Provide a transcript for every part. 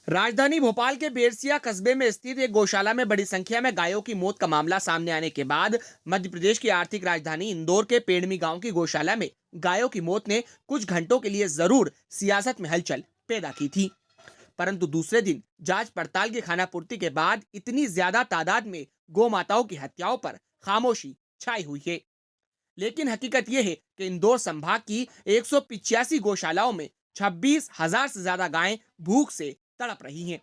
राजधानी भोपाल के बेरसिया कस्बे में स्थित एक गौशाला में बड़ी संख्या में गायों की मौत का मामला सामने आने के बाद मध्य प्रदेश की आर्थिक राजधानी इंदौर के पेड़मी गांव की गौशाला में गायों की मौत ने कुछ घंटों के लिए जरूर सियासत में हलचल पैदा की थी। परंतु दूसरे दिन जांच पड़ताल की खानापूर्ति के बाद इतनी ज्यादा तादाद में गौ माताओं की हत्याओं पर खामोशी छाई हुई है। लेकिन हकीकत यह है कि इंदौर संभाग की 185 गौशालाओं में 26,000 से ज्यादा गायें भूख से तड़प रही हैं।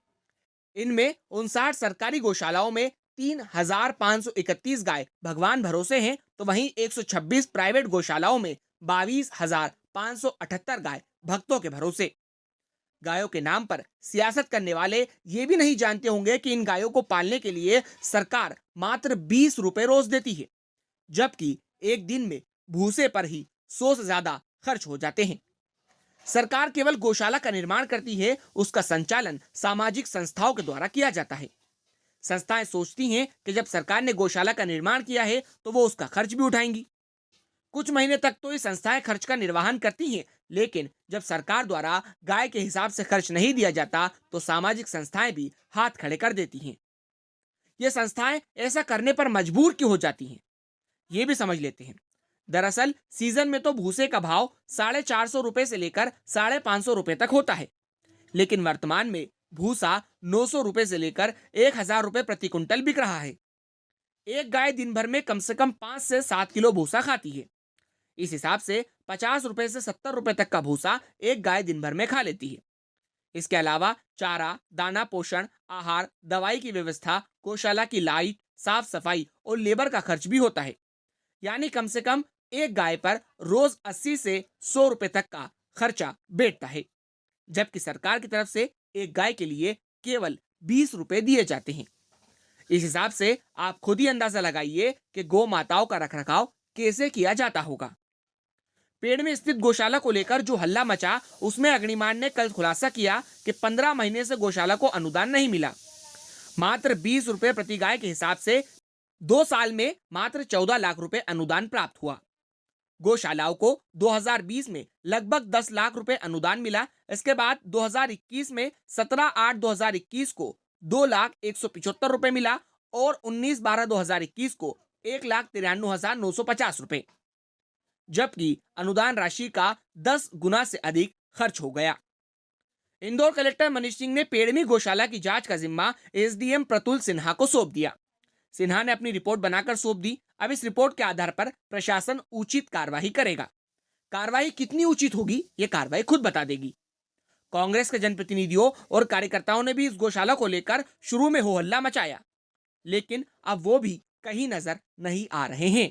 इनमें 59 सरकारी गौशालाओं में 3,531 गाय भगवान भरोसे हैं, तो वहीं 126 प्राइवेट गौशालाओं में 22,578 गाय भक्तों के भरोसे। गायों के नाम पर सियासत करने वाले ये भी नहीं जानते होंगे कि इन गायों को पालने के लिए सरकार मात्र 20 रुपए रोज देती है, जबकि एक दिन में भूसे पर ही 100 से ज्यादा खर्च हो जाते हैं। सरकार केवल गौशाला का निर्माण करती है, उसका संचालन सामाजिक संस्थाओं के द्वारा किया जाता है। संस्थाएं सोचती हैं कि जब सरकार ने गौशाला का निर्माण किया है तो वो उसका खर्च भी उठाएंगी। कुछ महीने तक तो ये संस्थाएं खर्च का निर्वहन करती हैं, लेकिन जब सरकार द्वारा गाय के हिसाब से खर्च नहीं दिया जाता तो सामाजिक संस्थाएं भी हाथ खड़े कर देती हैं। ये संस्थाएं ऐसा करने पर मजबूर क्यों हो जाती हैं, ये भी समझ लेते हैं। दरअसल सीजन में तो भूसे का भाव 450 से लेकर 550 तक होता है, लेकिन वर्तमान में भूसा 900 से लेकर 1,000 प्रति कुंटल बिक रहा है। एक गाय दिन भर में कम से कम 5 से 7 किलो भूसा खाती है। इस हिसाब से 50 से 70 तक का भूसा एक गाय दिन भर में खा लेती है। इसके अलावा चारा, दाना, पोषण, आहार, दवाई की व्यवस्था, गौशाला की लाइट, साफ सफाई और लेबर का खर्च भी होता है। यानी कम से कम एक गाय पर रोज 80 से 100 रुपए तक का खर्चा बैठता है, जबकि सरकार की तरफ से एक गाय के लिए केवल 20 रुपए दिए जाते हैं। इस हिसाब से आप खुद ही अंदाजा लगाइए कि गौ माताओं का रखरखाव कैसे किया जाता होगा। पेड़ में स्थित गौशाला को लेकर जो हल्ला मचा, उसमें अग्निमान ने कल खुलासा किया कि 15 महीने से गौशाला को अनुदान नहीं मिला। मात्र 20 रुपए प्रति गाय के हिसाब से 2 साल में मात्र 14 लाख रुपए अनुदान प्राप्त हुआ। गौशालाओं को 2020 में लगभग 10 लाख रुपए अनुदान मिला। इसके बाद 2021 में 17/8/2021 को 2,175,000 मिला और 19/12/2021 को 1,93,950 रुपए, जबकि अनुदान राशि का 10 गुना से अधिक खर्च हो गया। इंदौर कलेक्टर मनीष सिंह ने पेड़मी गौशाला की जांच का जिम्मा एसडीएम प्रतुल सिन्हा को सौंप दिया। सिन्हा ने अपनी रिपोर्ट बनाकर सौंप दी। अब इस रिपोर्ट के आधार पर प्रशासन उचित कार्रवाई करेगा। कार्रवाई कितनी उचित होगी, ये कार्रवाई खुद बता देगी। कांग्रेस के जनप्रतिनिधियों और कार्यकर्ताओं ने भी इस गौशाला को लेकर शुरू में हो हल्ला मचाया, लेकिन अब वो भी कहीं नजर नहीं आ रहे हैं।